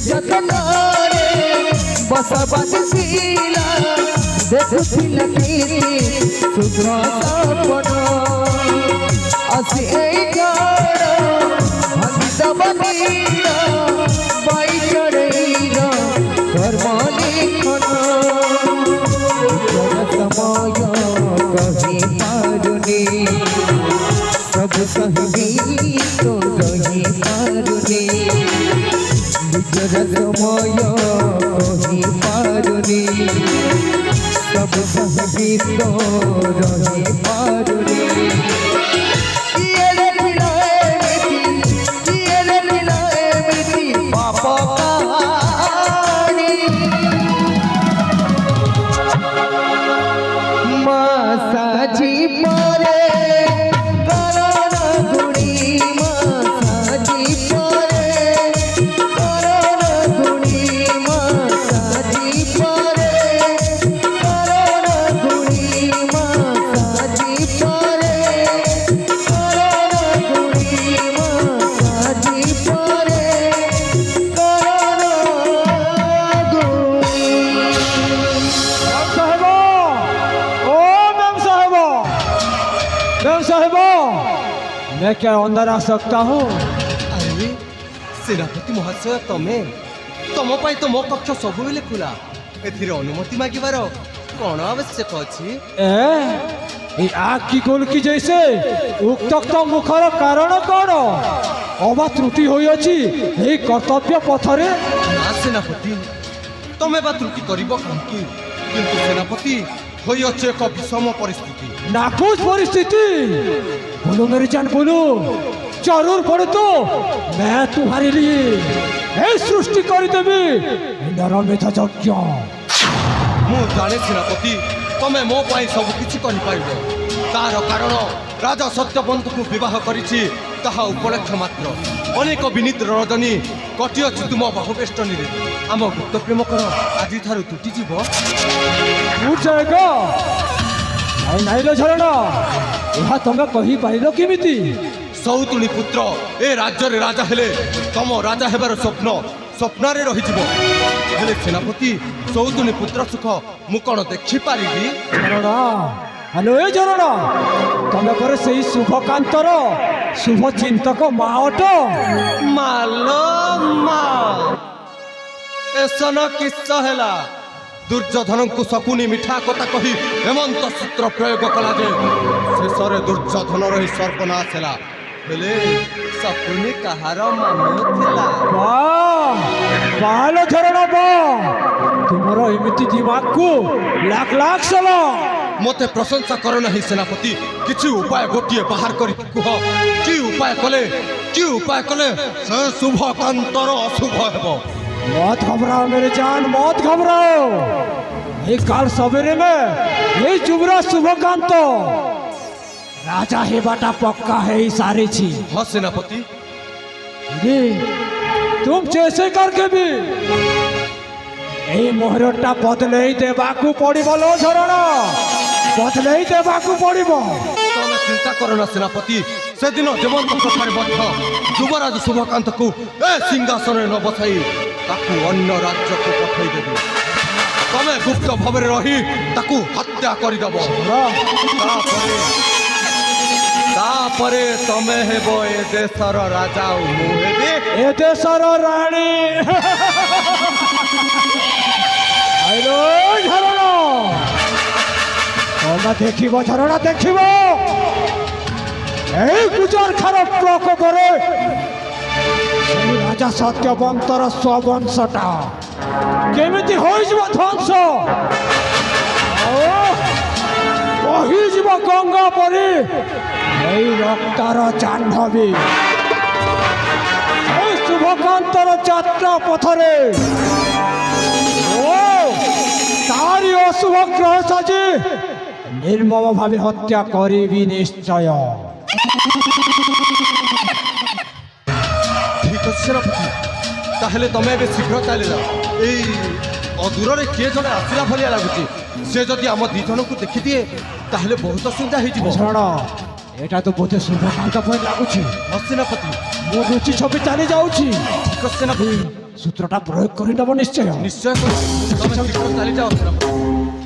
যতনারে বসবাস ছিল দেখুছিল কীর্তি শুভ্র সপন আসি এই ঘর ভক্তবনীর বাই চড়েইর কর্মলিখন সময় কহি পারুনি সব কহিবি তো রহি পারুনি নিজর সময় কহি পারুনি সব কহিবি তো রহি পারুনি সাজি পরে করণ গুণী মা সাজি পরে করণ গুণী মা সাজি পরে করণ গুণী মা সাজি পরে করণ গুণী মা সাজি পরে করণ গুণী साहेबो मैं क्या अंदर आ सकता हूँ? अरे सेनापति महाशय तमें तुम तो मो कक्ष सब खुला एथिरे अनुमति मागिबार कौन आवश्यक अछि? आग की गोल की जैसे उक्तक्त मुखर कारण कौन अबा त्रुटि होई अछि ए कर्तव्य पथरे? ना सेनापति तमें बा त्रुटि करिबो कांकी किंतु सेनापति होई अछि एक विषम परिस्थिति नाकुच परिस्थिति। बोलो मेरी जान बोलो, जरूर पड़े तो मैं तुम्हारे लिए सृष्टि कर देवी नरमेध यज्ञ। मु जाने सेनापति तमें मो पाई सब किछि करि पाइबो तार कारण राजा सत्यवंत को विवाह करिछि ताहा उपलक्ष्य मात्र अनेक विनीत रजनी कटि अछि तुम बाहुवेष्टनी रे आम गुप्त प्रेम कर आज थारु टूटी जीवो उठ जाएगा नहीं रे झरणा यह तुम कही पाइल केमिति? सौतुणी पुत्र ए राज्य रे राजा हेले तम राजा हेबार स्वप्न स्वप्न रही हेले सेनापति सौतुणी पुत्र सुख मु कौन देखि पारिबी? झरणा हेलो ए झरणा तुम पर सही शुभकांतर शुभ चिंतक माँ अट मालो मा एसन किस्सा हेला दुर्योधन को शकुनी मिठा कथा कही हेमंत सूत्र प्रयोग कला जे शेष दुर्योधन रही सर्वनाश हेला हेले शकुनी कहार मामू थिला? बालो झरणा बा तुमरो एमिति दिमाग को लाख लाख सलाम। मते प्रशंसा कर नहीं सेनापति किछि उपाय गोटिए बाहर कर कह कि उपाय कले से शुभ कांतर अशुभ हेबो? मत घबराओ मेरे जान मत घबराओ ये काल सवेरे में ये जुबरा शुभकांत राजा हे बाटा पक्का है सारे छी। हाँ सेनापति तुम जैसे करके भी ये मोहरटा बदले देवाकू पड़िबो लो झरणा बदले देवाकू पड़िबो। तमे चिंता करना सेनापति से दिन जेमंत कथार बद्ध युवराज शुभकांत को ए सिंहासन न बसाई ताकू अन्य राज्य को पठाई देबी तमे गुप्त भाव रही ताकू हत्या कर देबो तापरे तमे हेबो ए देशर राजा मु हेबी ए देशर रानी। आइलो झरणा तमे देखिबो झरणा देखिबो এই গুজর খারাপ প্রকোপরে সেই রাজা সত্যবন্তর স্ববংশটা কেমিতি হইଯିବ ধ্বংস বহিଯିବ গঙ্গা পরি এই রক্তার জাহ্নবী এই শুভকান্তর যাত্রা পথরে ও তারি অশুভ গ্রহ সাজি নির্মম ভাবে হত্যা করিবি নিশ্চয়। ठीक अच्छे सेनापति ताहले तमे ए शीघ्र चलिला ए अदूर रे किए जने आसिला भलिया लागुची से जदि आम दी जन को देखि दिए ताहले बहुत सुविधा होई जिवो। झरणा एटा तो बोधे शुभकांत पर लागुची। सेनापति मो रुचि छवि चली जाउची। ठीक अच्छे सेनापति ସୂତ୍ରଟା ପ୍ରୟୋଗ କରିଦେବ ନିଶ୍ଚୟ। ନିଶ୍ଚୟ କରିବି। ତମେ ଶୀଘ୍ର ଚାଲିଯାଅ ସେନାପତି।